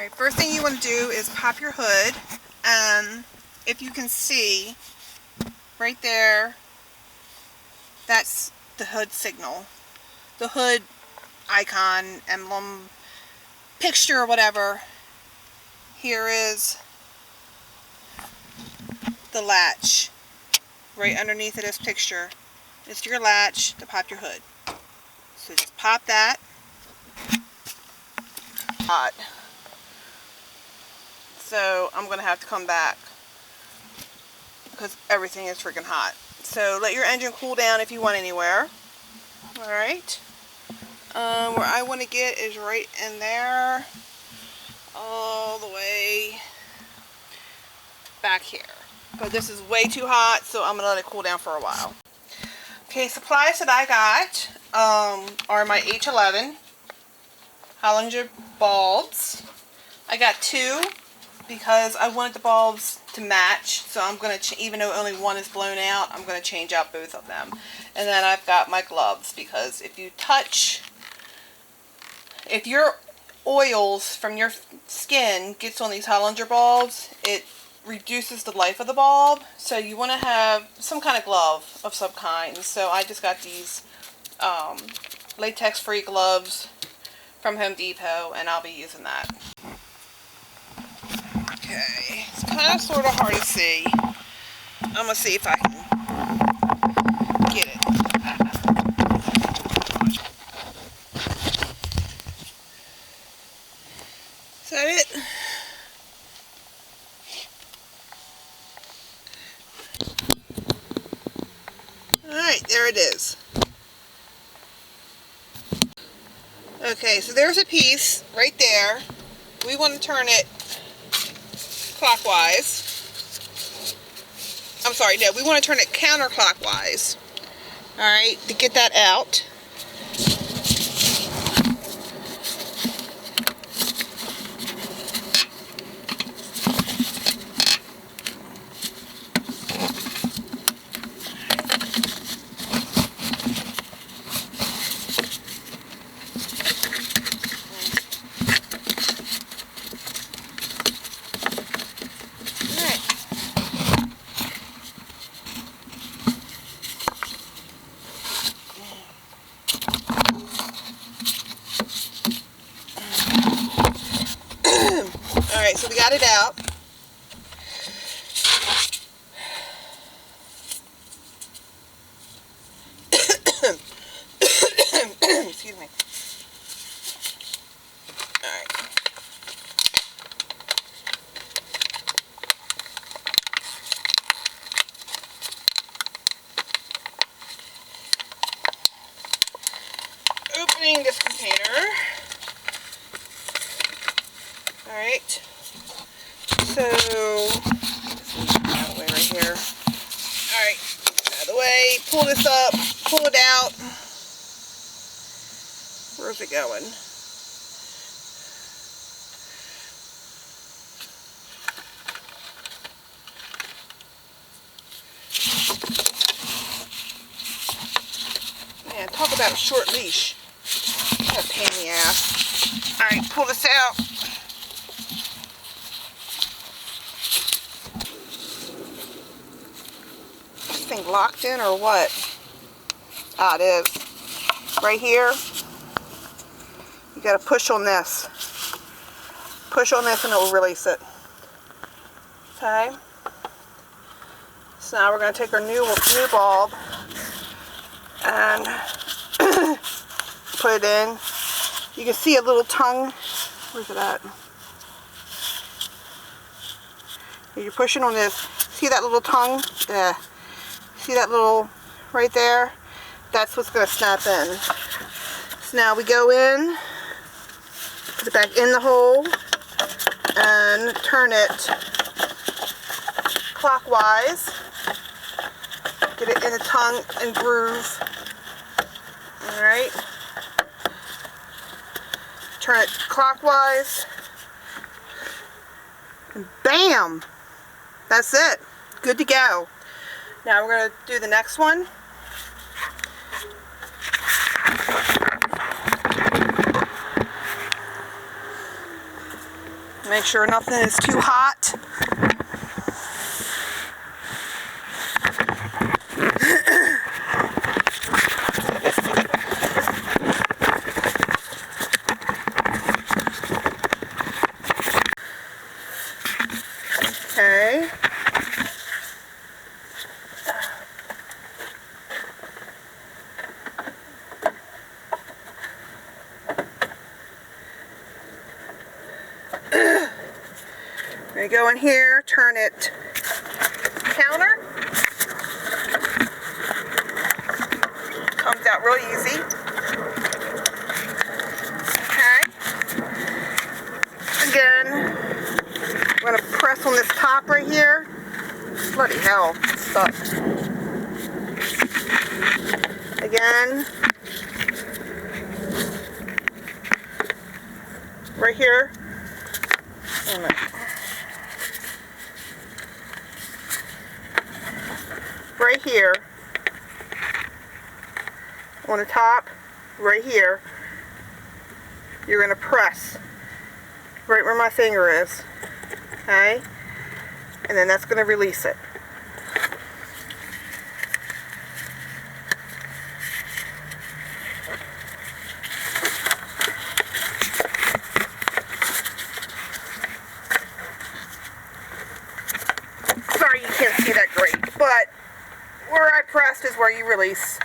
Alright, first thing you want to do is pop your hood, and if you can see right there, that's the hood signal. The hood icon, emblem, picture, or whatever. Here is the latch right underneath of this picture. It's your latch to pop your hood. So just pop that. Hot. So I'm going to have to come back because everything is freaking hot. So let your engine cool down if you want anywhere. Alright. Where I want to get is right in there. All the way back here. But this is way too hot, so I'm going to let it cool down for a while. Okay, supplies that I got are my H11 halogen bulbs. I got 2 because I wanted the bulbs to match, so I'm going to, even though only one is blown out, I'm going to change out both of them. And then I've got my gloves, because if you touch, if your oils from your skin gets on these halogen bulbs, it reduces the life of the bulb, so you want to have some kind of glove of some kind. So I just got these latex free gloves from Home Depot, and I'll be using that. Okay, it's kind of sort of hard to see. I'm going to see if I can get it. Is that it? Alright, there it is. Okay, so there's a piece right there. We want to turn it clockwise. I'm sorry, no, we want to turn it counterclockwise. Alright, to get that out. Alright, so we got it out. Excuse me. Alright. Opening this container. Alright. So, out of the way right here. Alright, out of the way, pull this up, pull it out. Where's it going? Man, talk about a short leash. What a pain in the ass. Alright, pull this out. Thing locked in or what? Ah, it is. Right here. You gotta push on this. Push on this and it will release it. Okay. So now we're gonna take our new bulb and put it in. You can see a little tongue. Where's it at? You're pushing on this. See that little tongue? Yeah. See that little right there? That's what's going to snap in. So now we go in, put it back in the hole, and turn it clockwise. Get it in the tongue and groove. Alright. Turn it clockwise. And bam! That's it. Good to go. Now we're going to do the next one. Make sure nothing is too hot. Okay. We go in here, turn it counter. Comes out real easy. Okay. Again, I'm going to press on this top right here. Bloody hell, it's stuck. Again. Right here. Wait a minute. Right here, on the top, right here, you're going to press right where my finger is, okay, and then that's going to release it. Sorry you can't see that great, but where I pressed is where you release.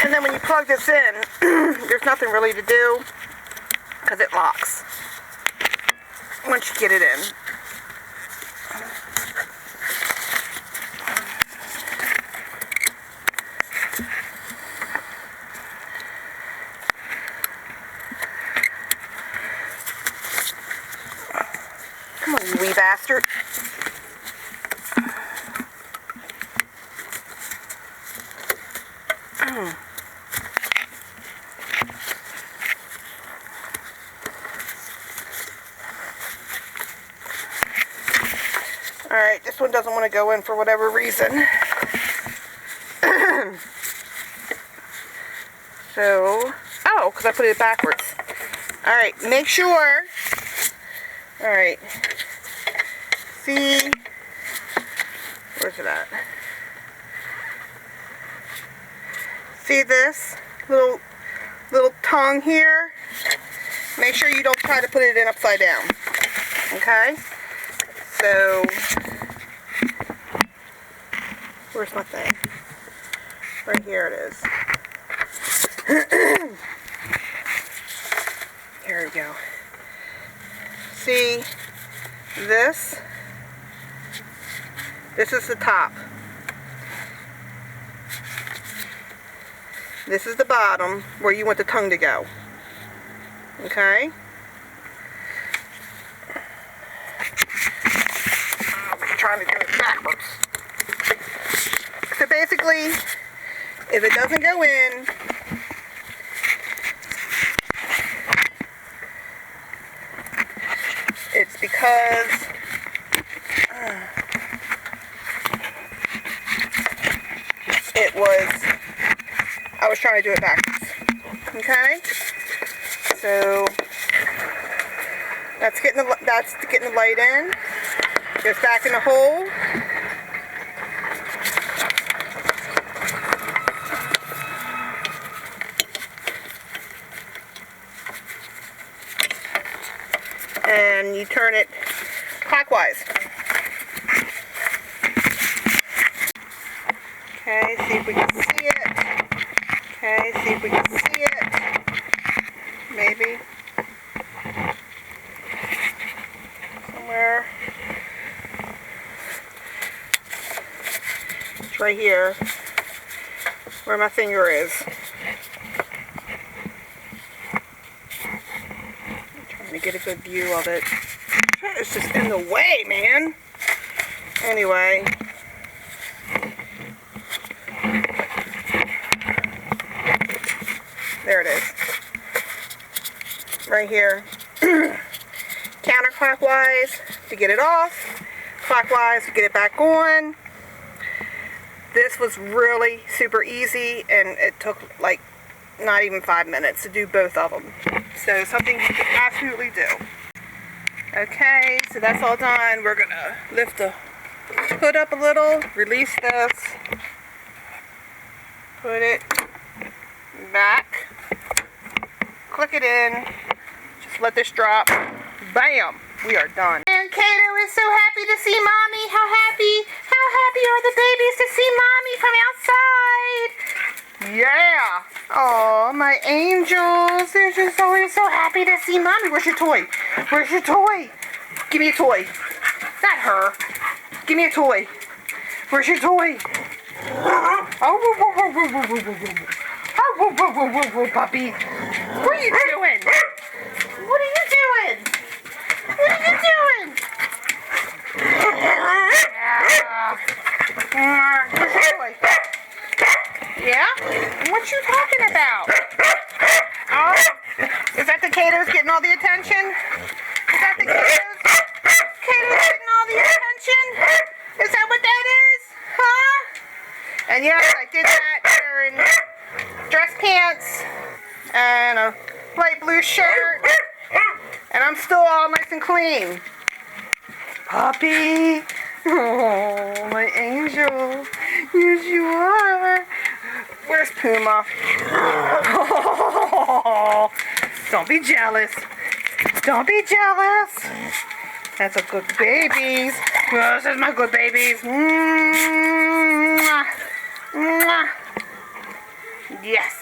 And then when you plug this in, there's nothing really to do because it locks once you get it in. Come on, you wee bastard. Alright, this one doesn't want to go in for whatever reason. So, oh, because I put it backwards. Alright, make sure. Alright. See, where's it at? See this little tongue here? Make sure you don't try to put it in upside down. Okay? So, where's my thing? Right here it is. Here we go. See this? This is the top. This is the bottom where you want the tongue to go. Okay? I'm trying to do it backwards. So basically, if it doesn't go in, it's because I was trying to do it backwards. Okay? So that's getting the light in. Goes back in the hole. And you turn it clockwise. Okay, see if we can see it. Okay, see if we can see it. Maybe. Somewhere. It's right here, where my finger is. To get a good view of it. It's just in the way, man. Anyway. There it is. Right here. Counterclockwise to get it off. Clockwise to get it back on. This was really super easy, and it took like not even 5 minutes to do both of them. So something you can absolutely do. Okay, so that's all done. We're gonna lift the hood up a little, release this, put it back, click it in, just let this drop. Bam! We are done. And Kato is so happy to see Mommy. How happy are the babies to see Mommy from outside? Yeah. Oh, my angels. They're just always so happy to see Mommy. Where's your toy? Where's your toy? Give me a toy. Not her. Give me a toy. Where's your toy? Oh, puppy. What are you doing? What are you doing? What are you doing? Where's your toy? Yeah? What you talking about? Oh, is that the Katos getting all the attention? Is that the Katos? Katos getting all the attention? Is that what that is? Huh? And yes, I did that wearing dress pants and a light blue shirt. And I'm still all nice and clean. Puppy. Oh, my angel. Yes, you are. Where's Puma? Oh, don't be jealous. Don't be jealous. That's a good babies. This is my good babies. Mwah. Mwah. Yes.